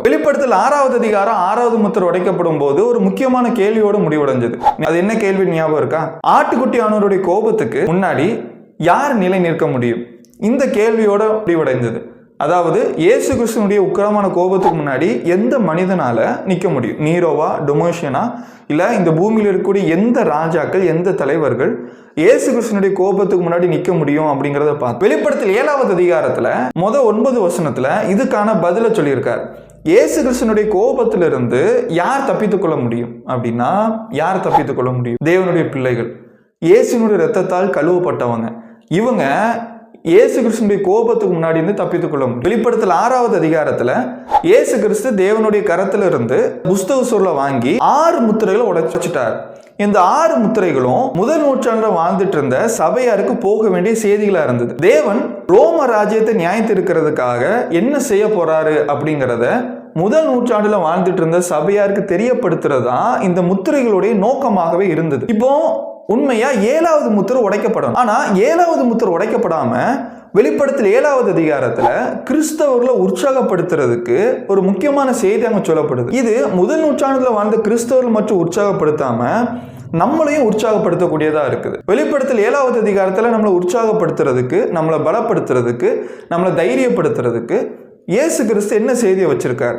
வெளிப்படுத்தல் 6வது அதிகாரம் 6வது முத்திரை உடைக்கப்படும் போது ஒரு முக்கியமான கேள்வியோடு முடிவடைஞ்சது. அது என்ன கேள்வி ஞாபகம் இருக்கா? ஆட்டுக்குட்டியானவருடைய கோபத்துக்கு முன்னாடி யார் நிலை நிற்க முடியும்? இந்த கேள்வியோட முடிவடைந்தது. அதாவது இயேசு கிறிஸ்துனுடைய உக்கிரமான கோபத்துக்கு முன்னாடி எந்த மனிதனால நிற்க முடியும்? நீரோவா, டொமோஷியனா, இல்ல இந்த பூமியில் இருக்கக்கூடிய எந்த ராஜாக்கள், எந்த தலைவர்கள் இயேசு கிறிஸ்துனுடைய கோபத்துக்கு முன்னாடி நிற்க முடியும் அப்படிங்கிறத பார்த்து வெளிப்படுத்தல் 7வது அதிகாரத்துல 9 வசனத்துல இதுக்கான பதில சொல்லியிருக்கார். இயேசு கிறிஸ்துனுடைய கோபத்திலிருந்து யார் தப்பித்துக் கொள்ள முடியும் அப்படின்னா, யார் தப்பித்துக் கொள்ள முடியும்? தேவனுடைய பிள்ளைகள், இயேசுனுடைய இரத்தத்தால் கழுவப்பட்டவங்க. இவங்க இயேசு கிறிஸ்துடைய கோபத்துக்கு முன்னாடி இருந்து தப்பித்துக் கொள்ள முடியும். வெளிப்படுத்தல் 6வது அதிகாரத்துல இயேசு கிறிஸ்து தேவனுடைய கரத்துல இருந்து புஸ்தக சுருளை வாங்கி 6 முத்திரைகளை உடைச்சிட்டார். இந்த 6 முத்திரைகளும் முதல் நூற்றாண்டுல வாழ்ந்துட்டு இருந்த சபையாருக்கு போக வேண்டிய செய்திகளா இருந்தது. தேவன் ரோம ராஜ்யத்தை நியாயத்திருக்கிறதுக்காக என்ன செய்ய போறாரு அப்படிங்கிறத முதல் நூற்றாண்டுல வாழ்ந்துட்டு இருந்த சபையாருக்கு தெரியப்படுத்துறதா இந்த முத்திரைகளுடைய நோக்கமாகவே இருந்தது. இப்போ உண்மையா 7வது முத்திரை உடைக்கப்படும். ஆனா 7வது முத்திரை உடைக்கப்படாம வெளிப்படுத்தல் 7வது அதிகாரத்துல கிறிஸ்தவர்களை உற்சாகப்படுத்துறதுக்கு ஒரு முக்கியமான செய்தி அங்க சொல்லப்படுது. இது முதல் நூற்றாண்டுல வாழ்ந்த கிறிஸ்தவர்கள் மற்றும் உற்சாகப்படுத்தாம நம்மளையும் உற்சாகப்படுத்தக்கூடியதா இருக்குது. வெளிப்படுத்தல் 7வது அதிகாரத்துல நம்மளை உற்சாகப்படுத்துறதுக்கு, நம்மளை பலப்படுத்துறதுக்கு, நம்மளை தைரியப்படுத்துறதுக்கு இயேசு கிறிஸ்து என்ன செய்தியை வச்சிருக்கார்?